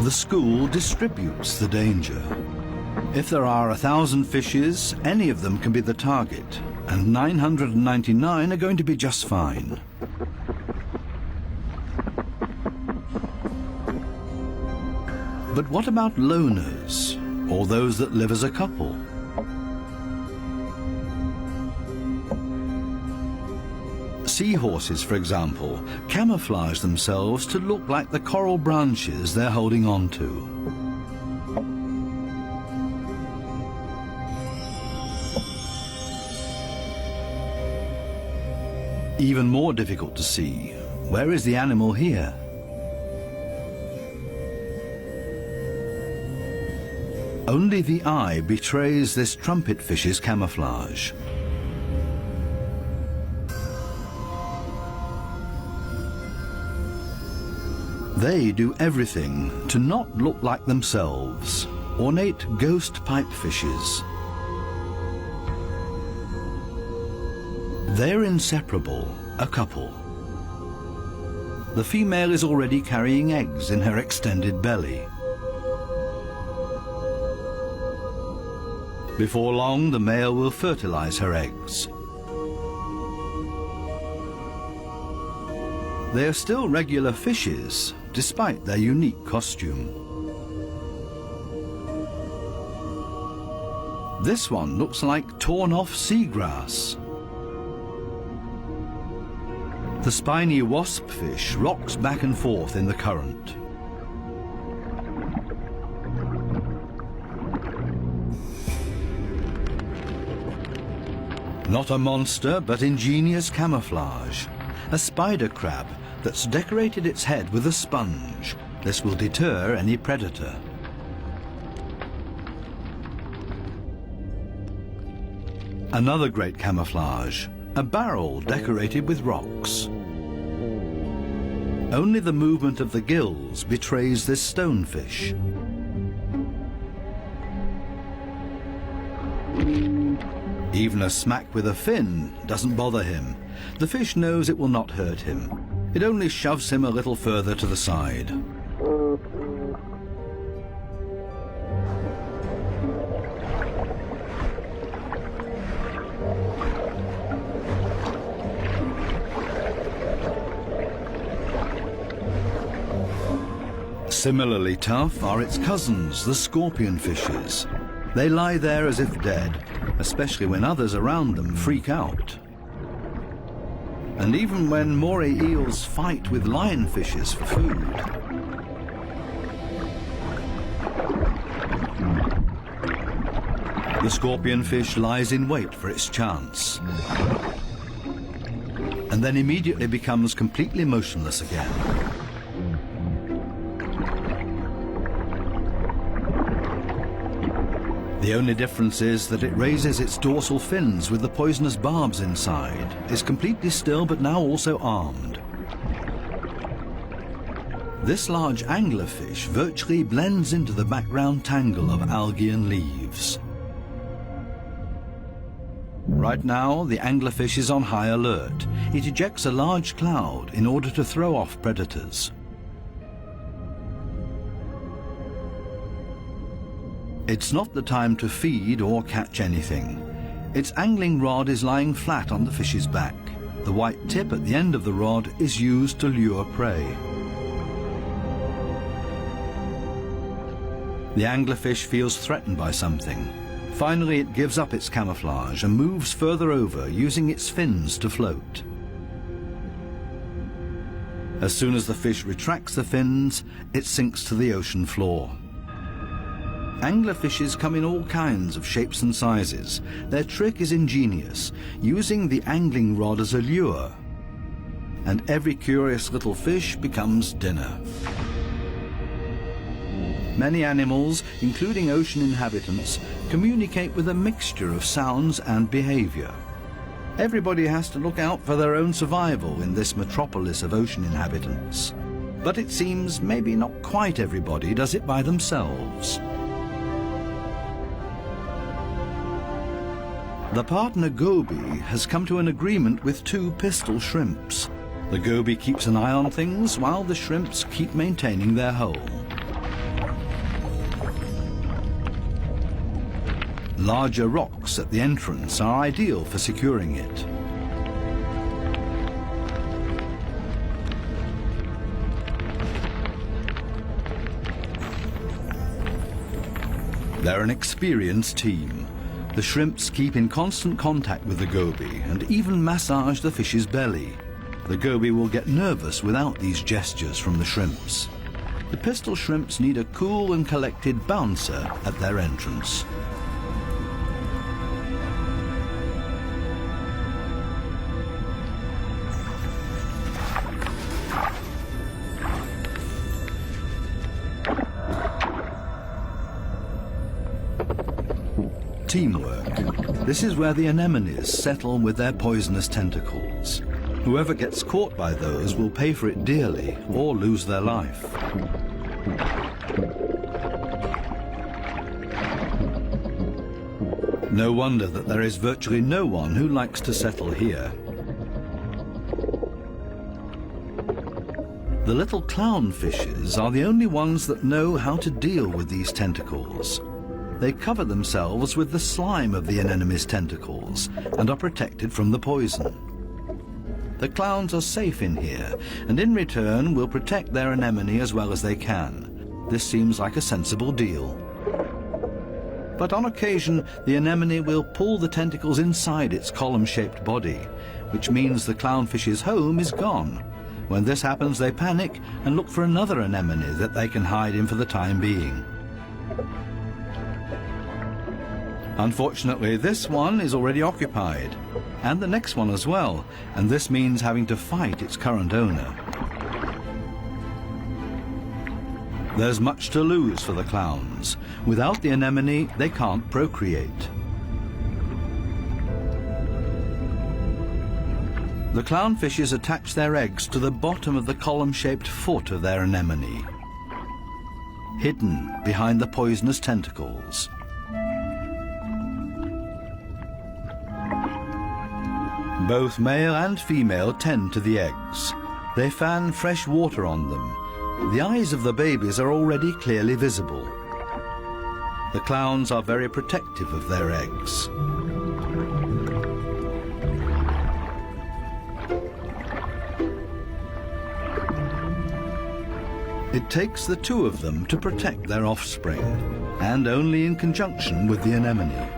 the school distributes the danger. If there are 1,000 fishes, any of them can be the target, and 999 are going to be just fine. But what about loners, or those that live as a couple? Seahorses, for example, camouflage themselves to look like the coral branches they're holding on to. Even more difficult to see, where is the animal here? Only the eye betrays this trumpet fish's camouflage. They do everything to not look like themselves, ornate ghost pipe fishes. They're inseparable, a couple. The female is already carrying eggs in her extended belly. Before long, the male will fertilize her eggs. They are still regular fishes, despite their unique costume. This one looks like torn-off seagrass. The spiny wasp fish rocks back and forth in the current. Not a monster, but ingenious camouflage. A spider crab that's decorated its head with a sponge. This will deter any predator. Another great camouflage, a barrel decorated with rocks. Only the movement of the gills betrays this stonefish. Even a smack with a fin doesn't bother him. The fish knows it will not hurt him. It only shoves him a little further to the side. Similarly tough are its cousins, the scorpion fishes. They lie there as if dead, especially when others around them freak out. And even when moray eels fight with lionfishes for food. The scorpionfish lies in wait for its chance, and then immediately becomes completely motionless again. The only difference is that it raises its dorsal fins with the poisonous barbs inside, is completely still but now also armed. This large anglerfish virtually blends into the background tangle of algae and leaves. Right now, the anglerfish is on high alert. It ejects a large cloud in order to throw off predators. It's not the time to feed or catch anything. Its angling rod is lying flat on the fish's back. The white tip at the end of the rod is used to lure prey. The anglerfish feels threatened by something. Finally, it gives up its camouflage and moves further over, using its fins to float. As soon as the fish retracts the fins, it sinks to the ocean floor. Anglerfishes come in all kinds of shapes and sizes. Their trick is ingenious, using the angling rod as a lure. And every curious little fish becomes dinner. Many animals, including ocean inhabitants, communicate with a mixture of sounds and behavior. Everybody has to look out for their own survival in this metropolis of ocean inhabitants. But it seems maybe not quite everybody does it by themselves. The partner goby has come to an agreement with two pistol shrimps. The goby keeps an eye on things while the shrimps keep maintaining their hole. Larger rocks at the entrance are ideal for securing it. They're an experienced team. The shrimps keep in constant contact with the goby and even massage the fish's belly. The goby will get nervous without these gestures from the shrimps. The pistol shrimps need a cool and collected bouncer at their entrance. Teamwork. This is where the anemones settle with their poisonous tentacles. Whoever gets caught by those will pay for it dearly or lose their life. No wonder that there is virtually no one who likes to settle here. The little clownfishes are the only ones that know how to deal with these tentacles. They cover themselves with the slime of the anemone's tentacles and are protected from the poison. The clowns are safe in here, and in return will protect their anemone as well as they can. This seems like a sensible deal. But on occasion, the anemone will pull the tentacles inside its column-shaped body, which means the clownfish's home is gone. When this happens, they panic and look for another anemone that they can hide in for the time being. Unfortunately, this one is already occupied, and the next one as well, and this means having to fight its current owner. There's much to lose for the clowns. Without the anemone, they can't procreate. The clownfishes attach their eggs to the bottom of the column-shaped foot of their anemone, hidden behind the poisonous tentacles. Both male and female tend to the eggs. They fan fresh water on them. The eyes of the babies are already clearly visible. The clowns are very protective of their eggs. It takes the two of them to protect their offspring, and only in conjunction with the anemone.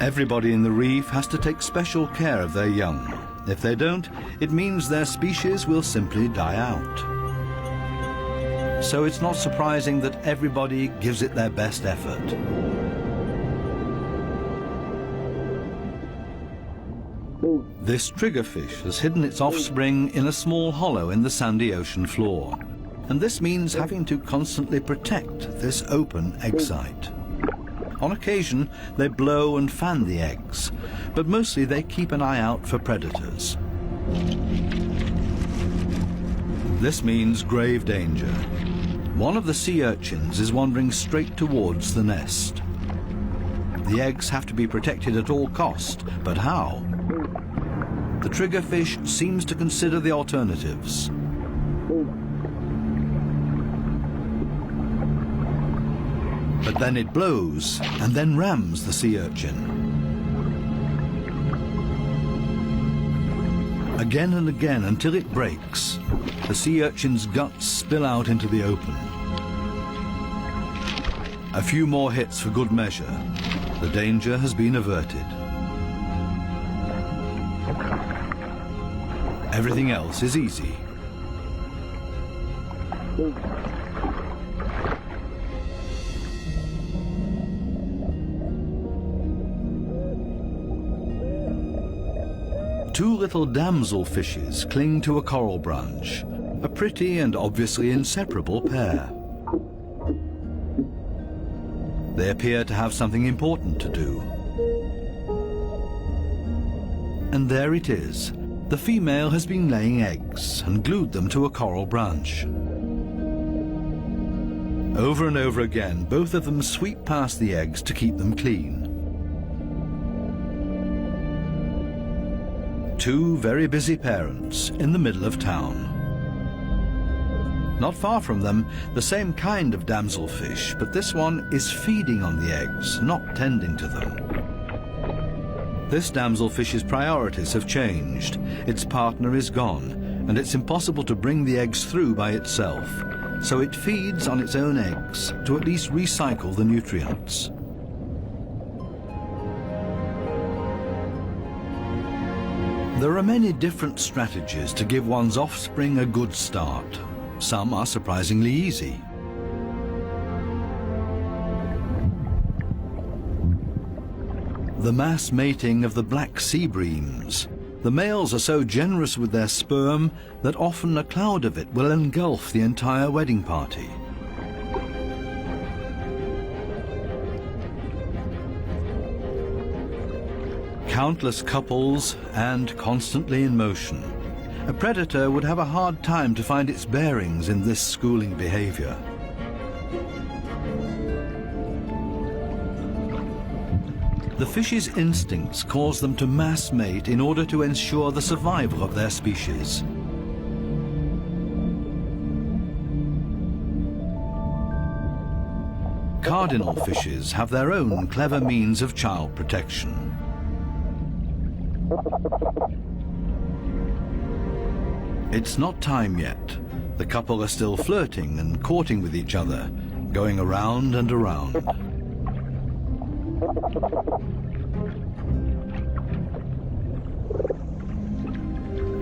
Everybody in the reef has to take special care of their young. If they don't, it means their species will simply die out. So it's not surprising that everybody gives it their best effort. This triggerfish has hidden its offspring in a small hollow in the sandy ocean floor, and this means having to constantly protect this open egg site. On occasion, they blow and fan the eggs, but mostly they keep an eye out for predators. This means grave danger. One of the sea urchins is wandering straight towards the nest. The eggs have to be protected at all cost, but how? The triggerfish seems to consider the alternatives. But then it blows and then rams the sea urchin. Again and again until it breaks, the sea urchin's guts spill out into the open. A few more hits for good measure. The danger has been averted. Everything else is easy. Two little damselfishes cling to a coral branch, a pretty and obviously inseparable pair. They appear to have something important to do. And there it is. The female has been laying eggs and glued them to a coral branch. Over and over again, both of them sweep past the eggs to keep them clean. Two very busy parents in the middle of town. Not far from them, the same kind of damselfish, but this one is feeding on the eggs, not tending to them. This damselfish's priorities have changed. Its partner is gone, and it's impossible to bring the eggs through by itself. So it feeds on its own eggs to at least recycle the nutrients. There are many different strategies to give one's offspring a good start. Some are surprisingly easy. The mass mating of the black sea breams. The males are so generous with their sperm that often a cloud of it will engulf the entire wedding party. Countless couples and constantly in motion. A predator would have a hard time to find its bearings in this schooling behavior. The fish's instincts cause them to mass mate in order to ensure the survival of their species. Cardinal fishes have their own clever means of child protection. It's not time yet. The couple are still flirting and courting with each other, going around and around.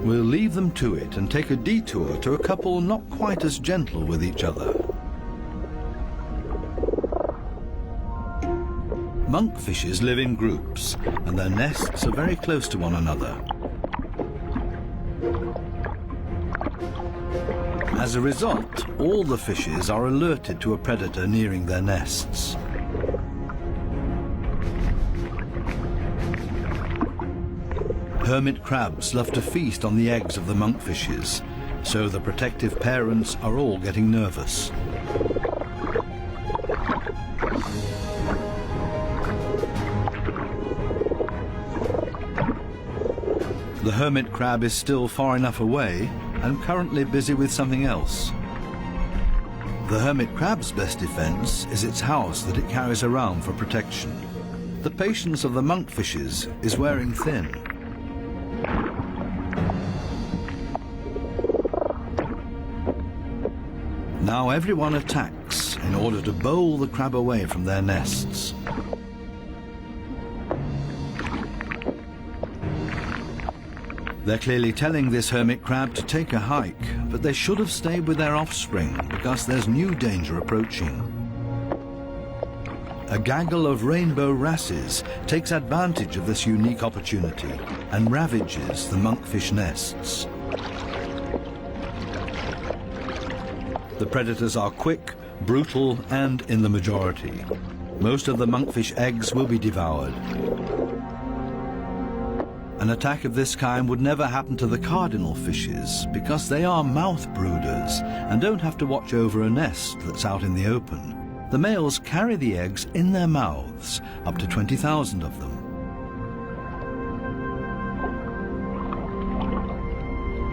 We'll leave them to it and take a detour to a couple not quite as gentle with each other. Monkfishes live in groups, and their nests are very close to one another. As a result, all the fishes are alerted to a predator nearing their nests. Hermit crabs love to feast on the eggs of the monkfishes, so the protective parents are all getting nervous. The hermit crab is still far enough away and currently busy with something else. The hermit crab's best defense is its house that it carries around for protection. The patience of the monkfishes is wearing thin. Now everyone attacks in order to bowl the crab away from their nests. They're clearly telling this hermit crab to take a hike, but they should have stayed with their offspring because there's new danger approaching. A gaggle of rainbow wrasses takes advantage of this unique opportunity and ravages the monkfish nests. The predators are quick, brutal, and in the majority. Most of the monkfish eggs will be devoured. An attack of this kind would never happen to the cardinal fishes because they are mouth brooders and don't have to watch over a nest that's out in the open. The males carry the eggs in their mouths, up to 20,000 of them.